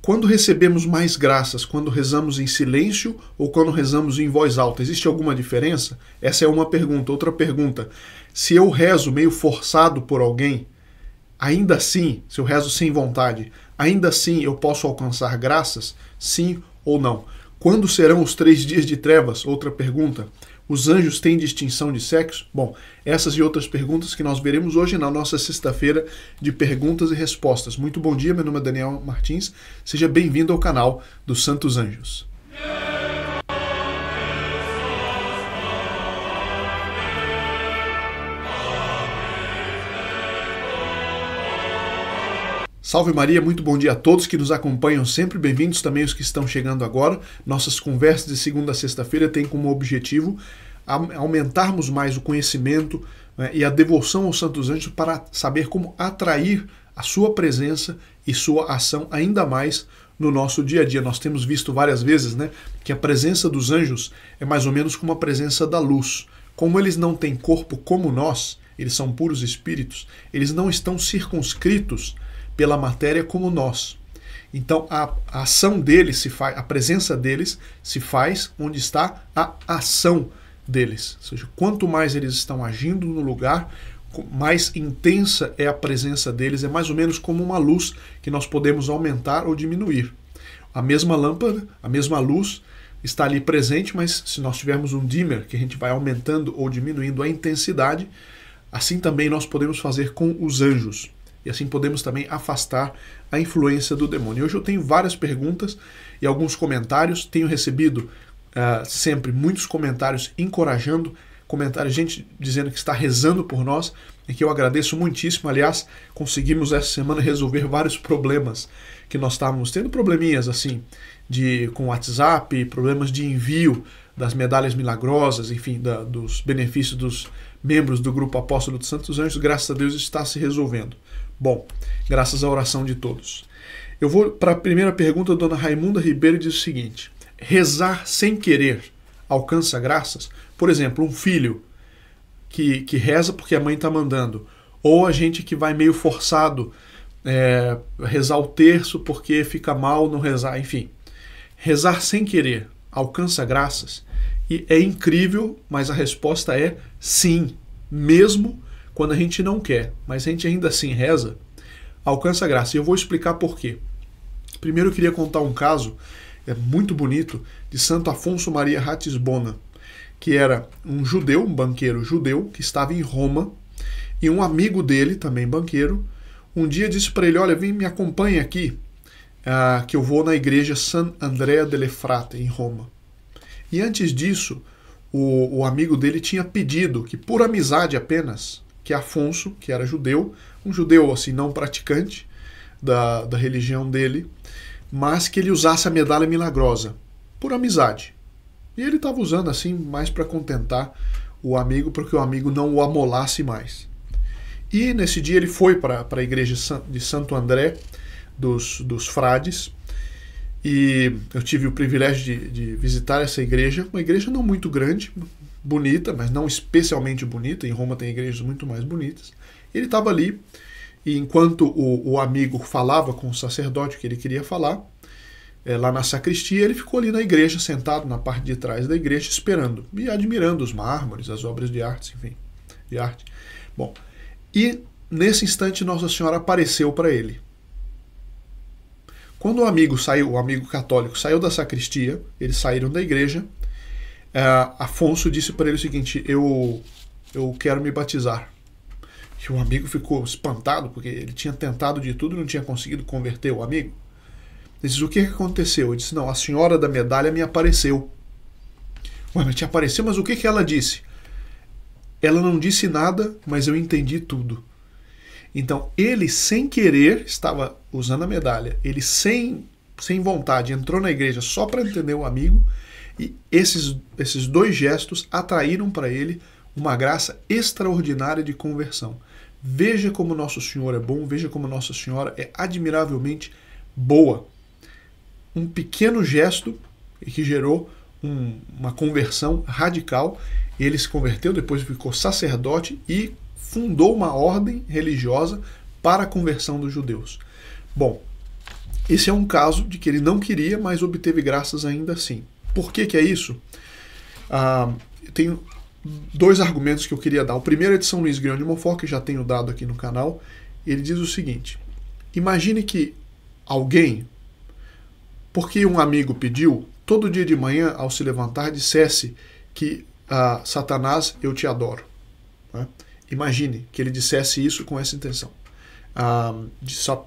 Quando recebemos mais graças, quando rezamos em silêncio ou quando rezamos em voz alta? Existe alguma diferença? Essa é uma pergunta. Outra pergunta, se eu rezo meio forçado por alguém, ainda assim, se eu rezo sem vontade, ainda assim eu posso alcançar graças? Sim ou não? Quando serão os 3 dias de trevas? Outra pergunta. Os anjos têm distinção de sexo? Bom, essas e outras perguntas que nós veremos hoje na nossa sexta-feira de perguntas e respostas. Muito bom dia, meu nome é Daniel Martins. Seja bem-vindo ao canal dos Santos Anjos. Salve Maria, muito bom dia a todos que nos acompanham sempre, bem-vindos também os que estão chegando agora. Nossas conversas de segunda a sexta-feira têm como objetivo aumentarmos mais o conhecimento, né, e a devoção aos Santos Anjos para saber como atrair a sua presença e sua ação ainda mais no nosso dia a dia. Nós temos visto várias vezes, né, que a presença dos anjos é mais ou menos como a presença da luz. Como eles não têm corpo como nós, eles são puros espíritos, eles não estão circunscritos pela matéria como nós. Então a ação deles se faz, a presença deles se faz onde está a ação deles. Ou seja, quanto mais eles estão agindo no lugar, mais intensa é a presença deles. É mais ou menos como uma luz que nós podemos aumentar ou diminuir. A mesma lâmpada, a mesma luz está ali presente, mas se nós tivermos um dimmer que a gente vai aumentando ou diminuindo a intensidade, assim também nós podemos fazer com os anjos. E assim podemos também afastar a influência do demônio. Hoje eu tenho várias perguntas e alguns comentários. Tenho recebido sempre muitos comentários encorajando, gente dizendo que está rezando por nós, e que eu agradeço muitíssimo. Aliás, conseguimos essa semana resolver vários problemas que nós estávamos tendo, probleminhas assim, com WhatsApp, problemas de envio das medalhas milagrosas, enfim, dos benefícios dos membros do Grupo Apóstolo dos Santos Anjos. Graças a Deus está se resolvendo. Bom, graças à oração de todos. Eu vou para a primeira pergunta. A dona Raimunda Ribeiro diz o seguinte: rezar sem querer alcança graças? Por exemplo, um filho que reza porque a mãe está mandando, ou a gente que vai meio forçado rezar o terço porque fica mal não rezar, enfim. Rezar sem querer alcança graças? E é incrível, mas a resposta é sim, mesmo quando a gente não quer, mas a gente ainda assim reza, alcança graça. E eu vou explicar por quê. Primeiro eu queria contar um caso muito bonito de Santo Afonso Maria Ratisbona, que era um judeu, um banqueiro judeu, que estava em Roma, e um amigo dele, também banqueiro, um dia disse para ele: olha, vem, me acompanha aqui, que eu vou na igreja San Andrea delle Frate, em Roma. E antes disso, o amigo dele tinha pedido que, por amizade apenas, que Afonso, que era judeu, um judeu assim não praticante da religião dele, mas que ele usasse a medalha milagrosa, por amizade. E ele estava usando assim mais para contentar o amigo, para que o amigo não o amolasse mais. E nesse dia ele foi para a igreja de Santo André dos Frades, e eu tive o privilégio de visitar essa igreja, uma igreja não muito grande, bonita, mas não especialmente bonita. Em Roma tem igrejas muito mais bonitas. Ele estava ali, e enquanto o amigo falava com o sacerdote que ele queria falar, lá na sacristia, ele ficou ali na igreja, sentado na parte de trás da igreja, esperando e admirando os mármores, as obras de arte, enfim, de arte. Bom, e nesse instante Nossa Senhora apareceu para ele. Quando o amigo saiu, o amigo católico saiu da sacristia, eles saíram da igreja, Afonso disse para ele o seguinte: eu quero me batizar. E o amigo ficou espantado, porque ele tinha tentado de tudo e não tinha conseguido converter o amigo. Ele disse: o que aconteceu? Ele disse: não, a senhora da medalha me apareceu. Ué, mas te apareceu? Mas o que ela disse? Ela não disse nada, mas eu entendi tudo. Então, ele, sem querer, estava usando a medalha. Ele, sem vontade, entrou na igreja só para entender o amigo. E esses dois gestos atraíram para ele uma graça extraordinária de conversão. Veja como Nosso Senhor é bom, veja como Nossa Senhora é admiravelmente boa. Um pequeno gesto que gerou uma conversão radical. Ele se converteu, depois ficou sacerdote e fundou uma ordem religiosa para a conversão dos judeus. Bom, Esse é um caso de que ele não queria, mas obteve graças ainda assim. Por que que é isso? Eu tenho dois argumentos que eu queria dar. O primeiro é de São Luís Grignion de Montfort, que já tenho dado aqui no canal. Ele diz o seguinte: imagine que alguém, porque um amigo pediu, todo dia de manhã, ao se levantar, dissesse que Satanás, eu te adoro. Né? Imagine que ele dissesse isso com essa intenção.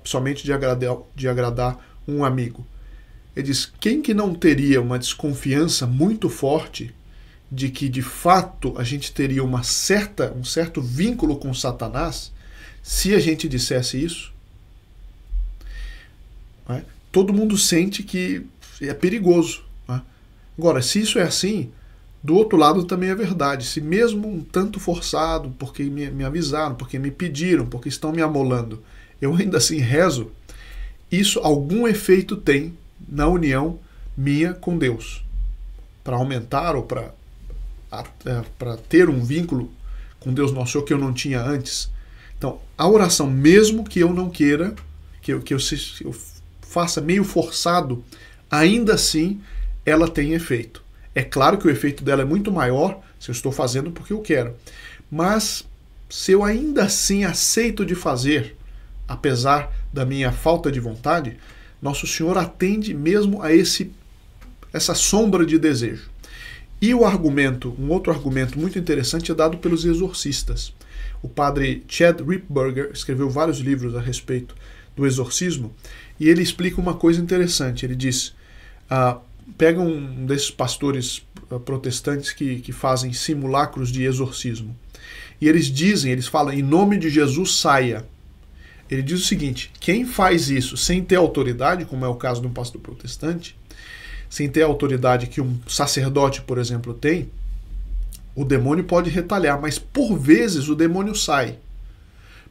Somente de agradar um amigo. Ele diz: quem que não teria uma desconfiança muito forte de que de fato a gente teria um certo vínculo com Satanás se a gente dissesse isso? Né? Todo mundo sente que é perigoso. Né? Agora, se isso é assim, do outro lado também é verdade. Se mesmo um tanto forçado, porque me avisaram, porque me pediram, porque estão me amolando, eu ainda assim rezo, isso algum efeito tem na união minha com Deus. Para aumentar ou para ter um vínculo com Deus Nosso Senhor que eu não tinha antes. Então, a oração, mesmo que eu não queira, que eu faça meio forçado, ainda assim ela tem efeito. É claro que o efeito dela é muito maior se eu estou fazendo porque eu quero. Mas se eu ainda assim aceito de fazer, apesar da minha falta de vontade, Nosso Senhor atende mesmo a essa sombra de desejo. E um outro argumento muito interessante é dado pelos exorcistas. O padre Chad Ripperger escreveu vários livros a respeito do exorcismo e ele explica uma coisa interessante. Ele diz: pega um desses pastores protestantes que fazem simulacros de exorcismo. E eles falam: em nome de Jesus, saia. Ele diz o seguinte: quem faz isso sem ter autoridade, como é o caso de um pastor protestante, sem ter a autoridade que um sacerdote, por exemplo, tem, o demônio pode retalhar, mas por vezes o demônio sai.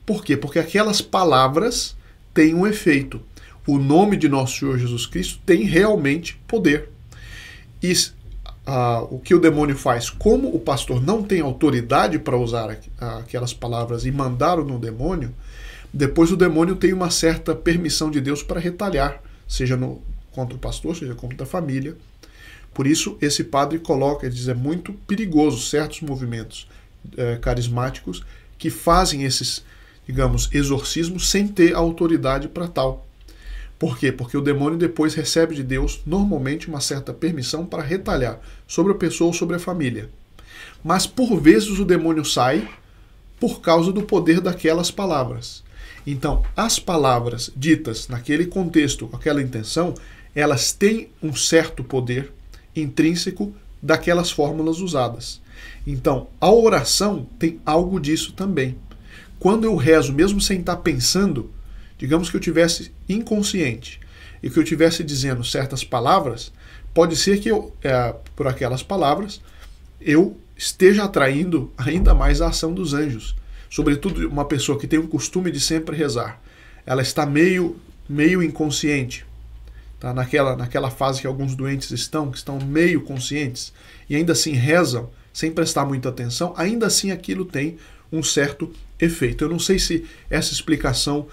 Por quê? Porque aquelas palavras têm um efeito. O nome de nosso Senhor Jesus Cristo tem realmente poder. E o que o demônio faz, como o pastor não tem autoridade para usar aquelas palavras e mandar no demônio, depois o demônio tem uma certa permissão de Deus para retalhar, seja contra o pastor, seja contra a família. Por isso, esse padre ele diz, é muito perigoso certos movimentos carismáticos que fazem esses, digamos, exorcismos sem ter autoridade para tal. Por quê? Porque o demônio depois recebe de Deus, normalmente, uma certa permissão para retalhar sobre a pessoa ou sobre a família. Mas, por vezes, o demônio sai por causa do poder daquelas palavras. Então, as palavras ditas naquele contexto, com aquela intenção, elas têm um certo poder intrínseco daquelas fórmulas usadas. Então, a oração tem algo disso também. Quando eu rezo, mesmo sem estar pensando, digamos que eu tivesse inconsciente e que eu estivesse dizendo certas palavras, pode ser que por aquelas palavras eu esteja atraindo ainda mais a ação dos anjos. Sobretudo uma pessoa que tem o costume de sempre rezar. Ela está meio inconsciente. Tá? Naquela fase que alguns doentes que estão meio conscientes, e ainda assim rezam, sem prestar muita atenção, ainda assim aquilo tem um certo efeito. Eu não sei se essa explicação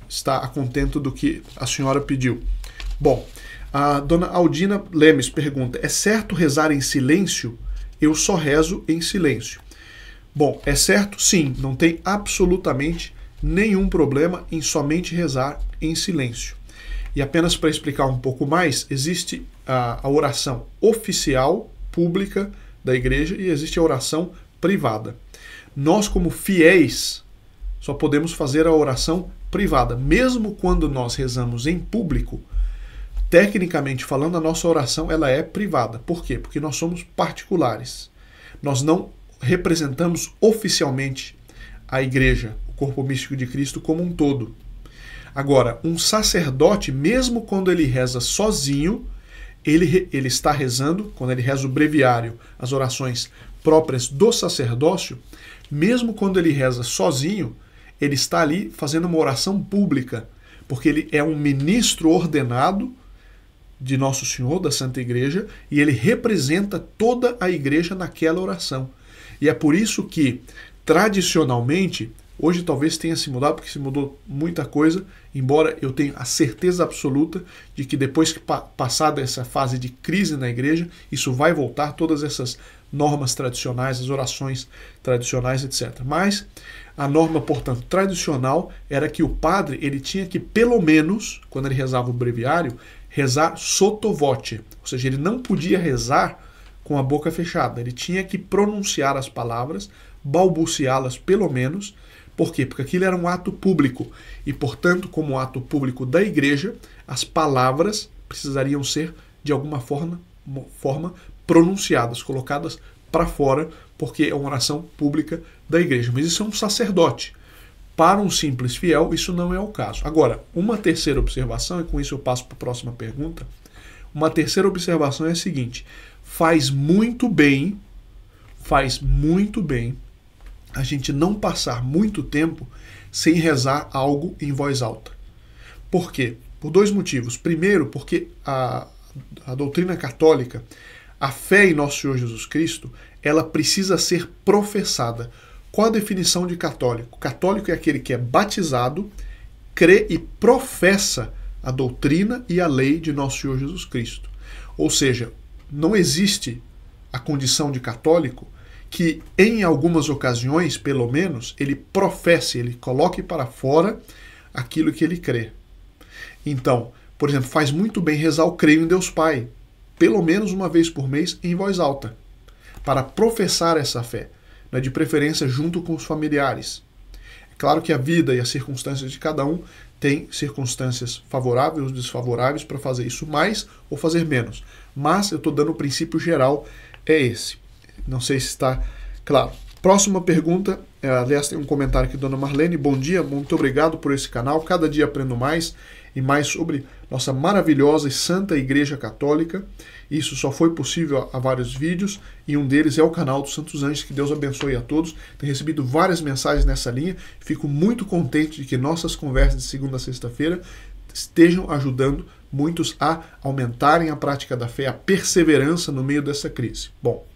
está a contento do que a senhora pediu. Bom, a dona Aldina Lemes pergunta: é certo rezar em silêncio? Eu só rezo em silêncio. Bom, é certo? Sim, não tem absolutamente nenhum problema em somente rezar em silêncio. E apenas para explicar um pouco mais, existe a oração oficial, pública da igreja, e existe a oração privada. Nós, como fiéis, só podemos fazer a oração privada. Mesmo quando nós rezamos em público, tecnicamente falando, a nossa oração ela é privada. Por quê? Porque nós somos particulares. Nós não representamos oficialmente a igreja, o corpo místico de Cristo como um todo. Agora, um sacerdote, mesmo quando ele reza sozinho, ele está rezando, quando ele reza o breviário, as orações próprias do sacerdócio, mesmo quando ele reza sozinho, ele está ali fazendo uma oração pública, porque ele é um ministro ordenado de Nosso Senhor, da Santa Igreja, e ele representa toda a igreja naquela oração. E é por isso que, tradicionalmente, hoje talvez tenha se mudado, porque se mudou muita coisa, embora eu tenha a certeza absoluta de que depois que passada essa fase de crise na igreja, isso vai voltar, todas essas normas tradicionais, as orações tradicionais, etc. Mas a norma, portanto, tradicional era que o padre ele tinha que, pelo menos, quando ele rezava o breviário, rezar sotto voce, ou seja, ele não podia rezar com a boca fechada, ele tinha que pronunciar as palavras, balbuciá-las pelo menos. Por quê? Porque aquilo era um ato público e, portanto, como ato público da igreja, as palavras precisariam ser, de alguma forma pronunciadas, colocadas para fora, porque é uma oração pública da igreja. Mas isso é um sacerdote. Para um simples fiel, isso não é o caso. Agora, uma terceira observação, e com isso eu passo para a próxima pergunta, uma terceira observação é a seguinte: faz muito bem a gente não passar muito tempo sem rezar algo em voz alta. Por quê? Por dois motivos. Primeiro, porque a doutrina católica, a fé em Nosso Senhor Jesus Cristo, ela precisa ser professada. Qual a definição de católico? Católico é aquele que é batizado, crê e professa a doutrina e a lei de Nosso Senhor Jesus Cristo. Ou seja, não existe a condição de católico que, em algumas ocasiões, pelo menos, ele professe, ele coloque para fora aquilo que ele crê. Então, por exemplo, faz muito bem rezar o Creio em Deus Pai, pelo menos uma vez por mês, em voz alta, para professar essa fé, né, de preferência junto com os familiares. É claro que a vida e as circunstâncias de cada um tem circunstâncias favoráveis ou desfavoráveis para fazer isso mais ou fazer menos. Mas eu estou dando o princípio geral, é esse. Não sei se está claro. Próxima pergunta, aliás, tem um comentário aqui, Dona Marlene. Bom dia, muito obrigado por esse canal. Cada dia aprendo mais e mais sobre nossa maravilhosa e santa Igreja Católica. Isso só foi possível a vários vídeos, e um deles é o canal dos Santos Anjos. Que Deus abençoe a todos. Tenho recebido várias mensagens nessa linha. Fico muito contente de que nossas conversas de segunda a sexta-feira estejam ajudando muitos a aumentarem a prática da fé, a perseverança no meio dessa crise. Bom,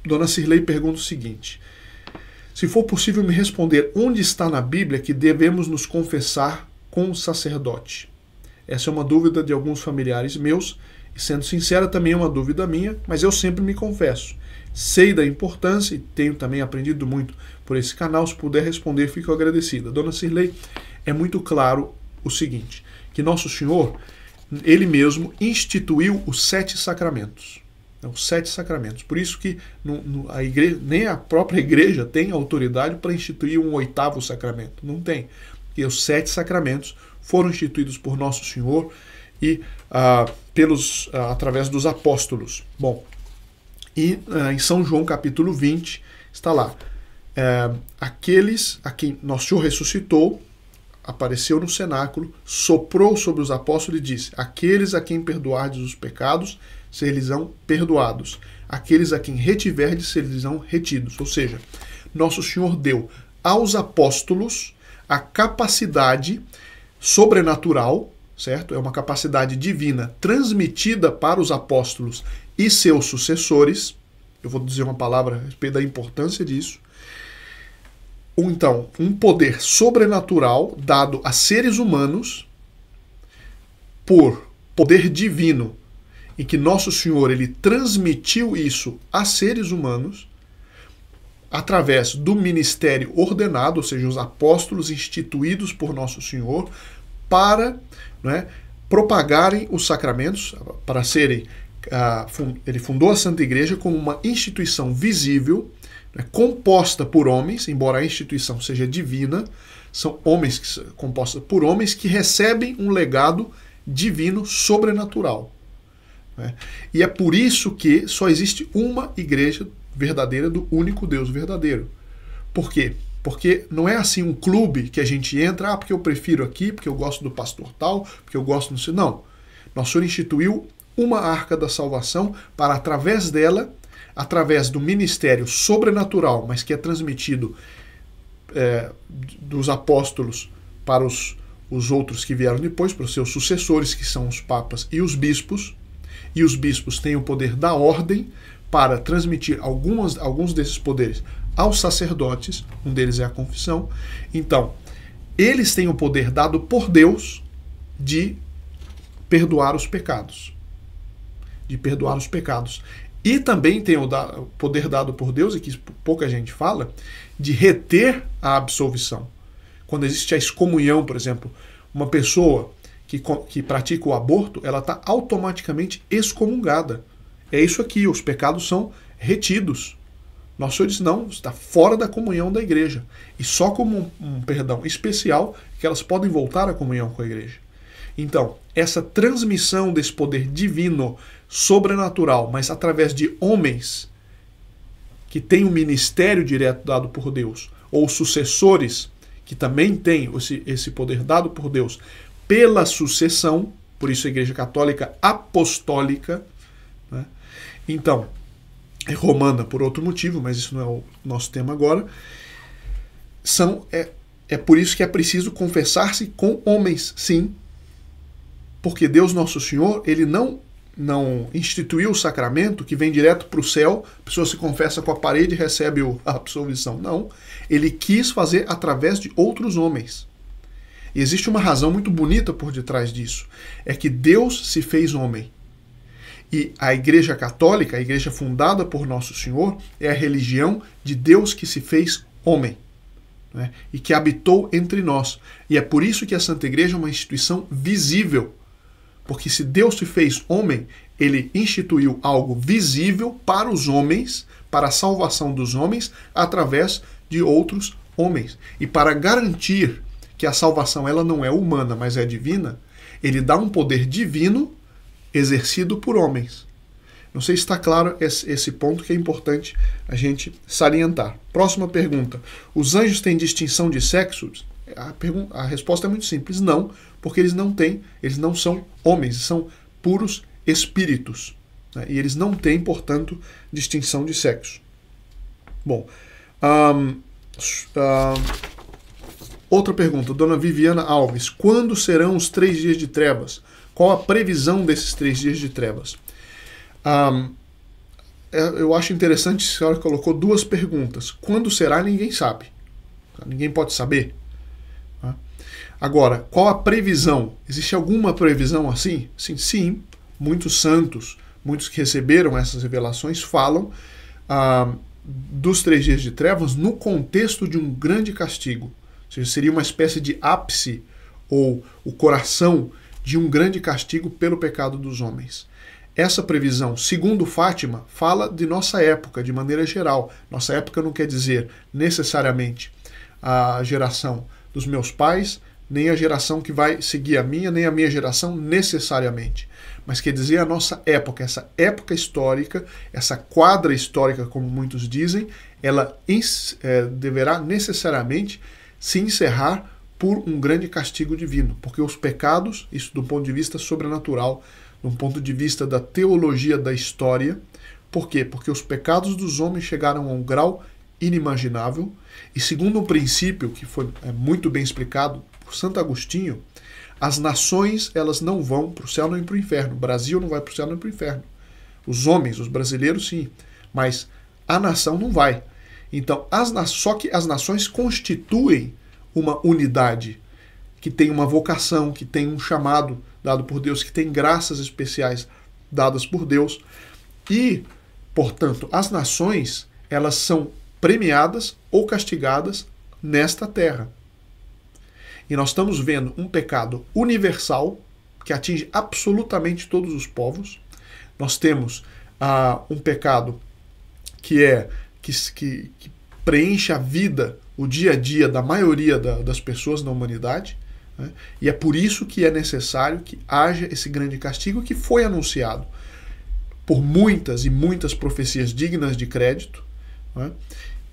Dona Cirlei pergunta o seguinte: se for possível me responder onde está na Bíblia que devemos nos confessar com o sacerdote? Essa é uma dúvida de alguns familiares meus, e sendo sincera, também é uma dúvida minha, mas eu sempre me confesso. Sei da importância e tenho também aprendido muito por esse canal. Se puder responder, fico agradecida. Dona Cirlei, é muito claro o seguinte, que Nosso Senhor, Ele mesmo instituiu os 7 sacramentos. Os 7 sacramentos. Por isso que a igreja, nem a própria igreja tem autoridade para instituir um 8º sacramento. Não tem. Porque os 7 sacramentos foram instituídos por Nosso Senhor e através dos apóstolos. Bom, e em São João capítulo 20 está lá: aqueles a quem Nosso Senhor ressuscitou, apareceu no cenáculo, soprou sobre os apóstolos e disse: aqueles a quem perdoardes os pecados, serão perdoados. Aqueles a quem retiverdes, serão retidos. Ou seja, Nosso Senhor deu aos apóstolos a capacidade sobrenatural, certo? É uma capacidade divina transmitida para os apóstolos e seus sucessores. Eu vou dizer uma palavra a respeito da importância disso. Então, um poder sobrenatural dado a seres humanos por poder divino, em que Nosso Senhor ele transmitiu isso a seres humanos através do ministério ordenado, ou seja, os apóstolos instituídos por Nosso Senhor para, propagarem os sacramentos, para serem... ele fundou a Santa Igreja como uma instituição visível, composta por homens, embora a instituição seja divina, são homens compostos por homens que recebem um legado divino sobrenatural. E é por isso que só existe uma igreja verdadeira do único Deus verdadeiro. Por quê? Porque não é assim um clube que a gente entra, porque eu prefiro aqui, porque eu gosto do pastor tal, porque eu gosto não sei. Não. Nosso Senhor instituiu uma arca da salvação para, através dela, através do ministério sobrenatural, mas que é transmitido dos apóstolos para os outros que vieram depois, para os seus sucessores, que são os papas e os bispos têm o poder da ordem para transmitir alguns desses poderes aos sacerdotes, um deles é a confissão. Então, eles têm o poder dado por Deus de perdoar os pecados. De perdoar os pecados. E também tem o poder dado por Deus, e que pouca gente fala, de reter a absolvição. Quando existe a excomunhão, por exemplo, uma pessoa que pratica o aborto, ela está automaticamente excomungada. É isso aqui, os pecados são retidos. Nosso Senhor diz, não, está fora da comunhão da igreja. E só como um perdão especial que elas podem voltar à comunhão com a igreja. Então, essa transmissão desse poder divino, sobrenatural, mas através de homens que têm um ministério direto dado por Deus, ou sucessores que também têm esse poder dado por Deus pela sucessão, por isso a Igreja Católica Apostólica, né? Então, é romana por outro motivo, mas isso não é o nosso tema agora, é por isso que é preciso confessar-se com homens, sim, porque Deus Nosso Senhor, ele não instituiu o sacramento que vem direto para o céu, a pessoa se confessa com a parede e recebe a absolvição. Não, ele quis fazer através de outros homens. E existe uma razão muito bonita por detrás disso, é que Deus se fez homem. E a Igreja Católica, a igreja fundada por Nosso Senhor, é a religião de Deus que se fez homem, né? E que habitou entre nós. E é por isso que a Santa Igreja é uma instituição visível. Porque se Deus se fez homem, ele instituiu algo visível para os homens, para a salvação dos homens, através de outros homens. E para garantir que a salvação ela não é humana, mas é divina, ele dá um poder divino exercido por homens. Não sei se está claro esse ponto que é importante a gente salientar. Próxima pergunta. Os anjos têm distinção de sexos? A resposta é muito simples. Não, porque eles não são homens, são puros espíritos. Né? E eles não têm, portanto, distinção de sexo. Bom, outra pergunta, dona Viviana Alves. Quando serão os 3 dias de trevas? Qual a previsão desses 3 dias de trevas? Eu acho interessante, a senhora colocou 2 perguntas. Quando será, ninguém sabe. Ninguém pode saber. Agora, qual a previsão? Existe alguma previsão assim? Sim. Muitos santos, muitos que receberam essas revelações, falam dos 3 dias de trevas no contexto de um grande castigo. Ou seja, seria uma espécie de ápice ou o coração de um grande castigo pelo pecado dos homens. Essa previsão, segundo Fátima, fala de nossa época, de maneira geral. Nossa época não quer dizer necessariamente a geração dos meus pais, nem a geração que vai seguir a minha, nem a minha geração necessariamente. Mas quer dizer a nossa época, essa época histórica, essa quadra histórica, como muitos dizem, ela deverá necessariamente se encerrar por um grande castigo divino. Porque os pecados, isso do ponto de vista sobrenatural, do ponto de vista da teologia da história, por quê? Porque os pecados dos homens chegaram a um grau inimaginável, e segundo um princípio que foi muito bem explicado por Santo Agostinho, as nações elas não vão para o céu nem para o inferno. O Brasil não vai para o céu nem para o inferno. Os homens, os brasileiros sim, mas a nação não vai. Então, só que as nações constituem uma unidade que tem uma vocação, que tem um chamado dado por Deus, que tem graças especiais dadas por Deus. E, portanto, as nações elas são premiadas ou castigadas nesta terra. E nós estamos vendo um pecado universal que atinge absolutamente todos os povos. Nós temos um pecado que preenche a vida, o dia a dia da maioria das pessoas na humanidade. Né? E é por isso que é necessário que haja esse grande castigo que foi anunciado por muitas e muitas profecias dignas de crédito. Né?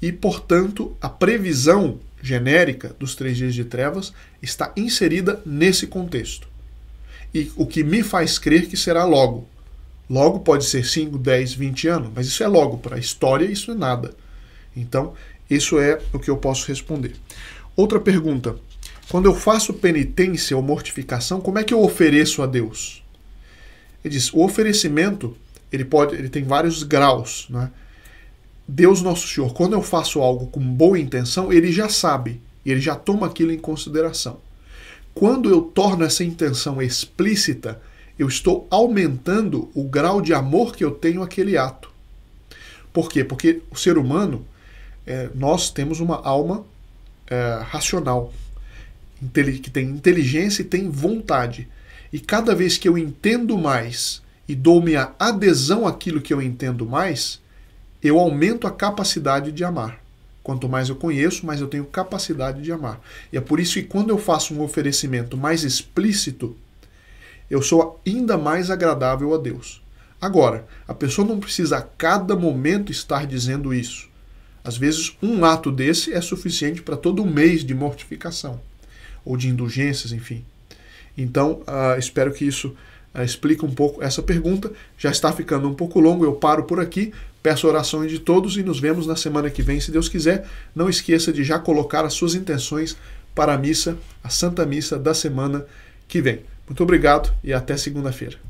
E, portanto, a previsão genérica dos 3 dias de trevas está inserida nesse contexto. E o que me faz crer que será logo. Logo pode ser 5, 10, 20 anos, mas isso é logo. Para a história, isso é nada. Então, isso é o que eu posso responder. Outra pergunta. Quando eu faço penitência ou mortificação, como é que eu ofereço a Deus? Ele diz, o oferecimento, ele tem vários graus, né? Deus Nosso Senhor, quando eu faço algo com boa intenção, ele já sabe. E ele já toma aquilo em consideração. Quando eu torno essa intenção explícita, eu estou aumentando o grau de amor que eu tenho àquele ato. Por quê? Porque o ser humano, nós temos uma alma racional, que tem inteligência e tem vontade. E cada vez que eu entendo mais e dou minha adesão àquilo que eu entendo mais, eu aumento a capacidade de amar. Quanto mais eu conheço, mais eu tenho capacidade de amar. E é por isso que quando eu faço um oferecimento mais explícito, eu sou ainda mais agradável a Deus. Agora, a pessoa não precisa a cada momento estar dizendo isso. Às vezes, um ato desse é suficiente para todo um mês de mortificação, ou de indulgências, enfim. Então, espero que isso explique um pouco essa pergunta. Já está ficando um pouco longo, eu paro por aqui. Peço orações de todos e nos vemos na semana que vem, se Deus quiser. Não esqueça de já colocar as suas intenções para a missa, a Santa Missa da semana que vem. Muito obrigado e até segunda-feira.